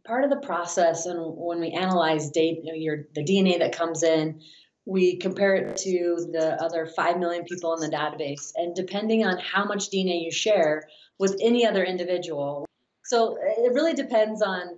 Part of the process, and when we analyze data, the DNA that comes in, we compare it to the other 5 million people in the database. And depending on how much DNA you share with any other individual, so it really depends on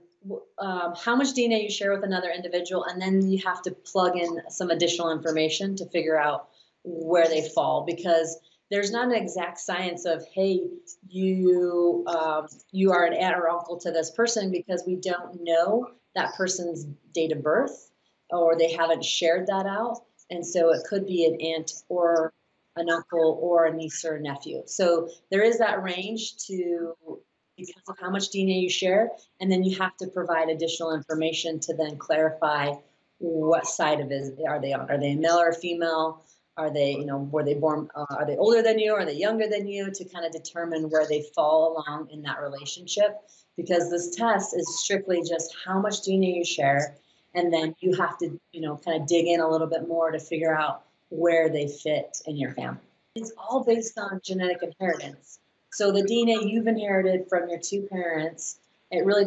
how much DNA you share with another individual, and then you have to plug in some additional information to figure out where they fall, because there's not an exact science of, hey, you are an aunt or uncle to this person, because we don't know that person's date of birth, or they haven't shared that out. And so it could be an aunt or an uncle or a niece or a nephew. So there is that range to, because of how much DNA you share, and then you have to provide additional information to then clarify what side of it are they on. Are they male or female? Are they, were they born, are they older than you? Are they younger than you? To kind of determine where they fall along in that relationship. Because this test is strictly just how much DNA you share. And then you have to, kind of dig in a little bit more to figure out where they fit in your family. It's all based on genetic inheritance. So the DNA you've inherited from your two parents, it really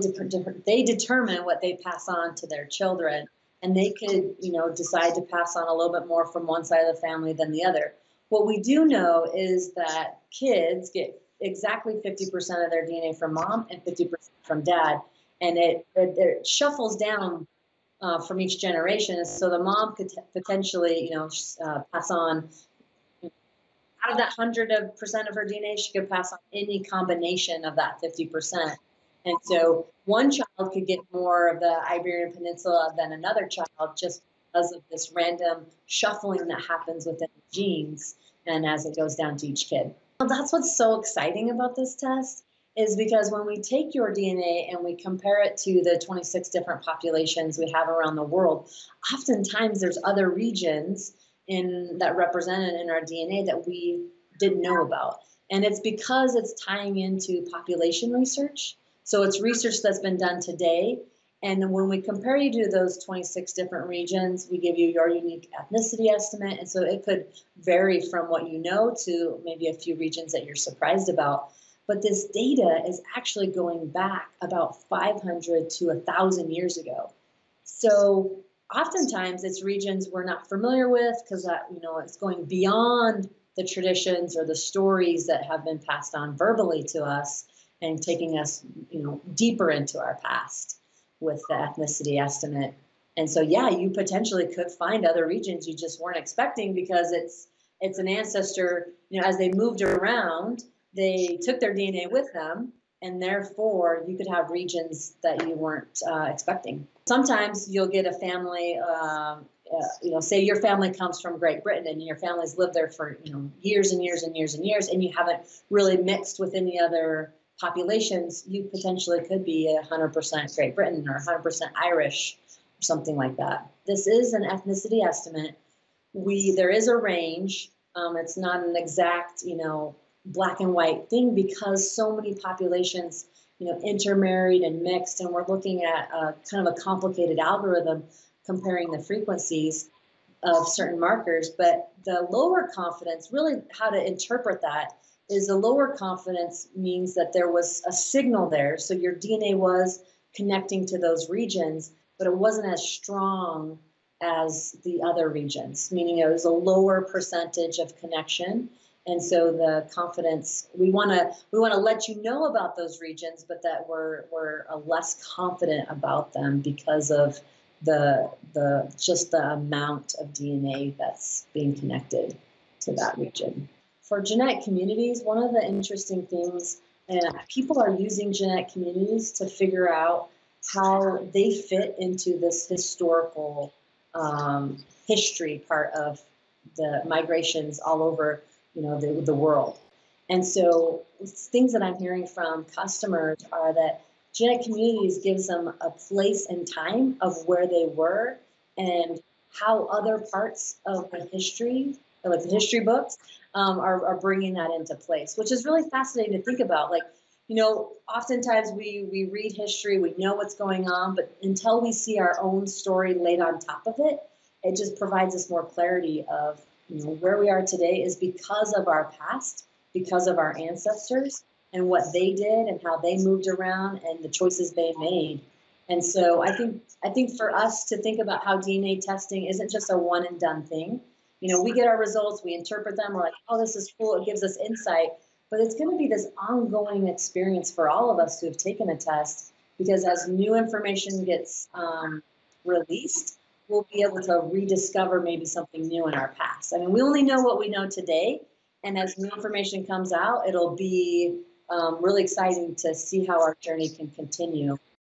they determine what they pass on to their children. And they could, decide to pass on a little bit more from one side of the family than the other. What we do know is that kids get exactly 50% of their DNA from mom and 50% from dad, and it shuffles down from each generation. So the mom could potentially, pass on, out of that 100% of her DNA, she could pass on any combination of that 50%. And so one child could get more of the Iberian Peninsula than another child, just because of this random shuffling that happens within the genes and as it goes down to each kid. Well, that's what's so exciting about this test, is because when we take your DNA and we compare it to the 26 different populations we have around the world, oftentimes there's other regions that represented in our DNA that we didn't know about. And it's because it's tying into population research. So it's research that's been done today. And when we compare you to those 26 different regions, we give you your unique ethnicity estimate. And so it could vary from what you know to maybe a few regions that you're surprised about. But this data is actually going back about 500 to 1,000 years ago. So oftentimes it's regions we're not familiar with, because it's going beyond the traditions or the stories that have been passed on verbally to us, and taking us, deeper into our past with the ethnicity estimate. And so, yeah, you potentially could find other regions you just weren't expecting, because it's an ancestor, as they moved around, they took their DNA with them, and therefore you could have regions that you weren't expecting. Sometimes you'll get a family, say your family comes from Great Britain and your family's lived there for, years and years and years and years, and you haven't really mixed with any other populations. You potentially could be 100% Great Britain or 100% Irish or something like that. This is an ethnicity estimate. There is a range. It's not an exact, black and white thing, because so many populations, intermarried and mixed, and we're looking at kind of a complicated algorithm comparing the frequencies of certain markers. But the lower confidence, really how to interpret that, is the lower confidence means that there was a signal there. So your DNA was connecting to those regions, but it wasn't as strong as the other regions, meaning it was a lower percentage of connection. And so the confidence, we want to let you know about those regions, but that we're less confident about them because of the amount of DNA that's being connected to that region. For genetic communities, one of the interesting things, and people are using genetic communities to figure out how they fit into this historical history part of the migrations all over the world. And so things that I'm hearing from customers are that genetic communities gives them a place and time of where they were, and how other parts of the history, like the history books, are bringing that into place, which is really fascinating to think about. Like, oftentimes we read history, we know what's going on, but until we see our own story laid on top of it, it just provides us more clarity of, where we are today is because of our past, because of our ancestors and what they did and how they moved around and the choices they made. And so I think for us to think about how DNA testing isn't just a one and done thing. You know, we get our results, we interpret them, we're like, oh, this is cool, it gives us insight. But it's going to be this ongoing experience for all of us who have taken a test, because as new information gets released, we'll be able to rediscover maybe something new in our past. I mean, we only know what we know today, and as new information comes out, it'll be really exciting to see how our journey can continue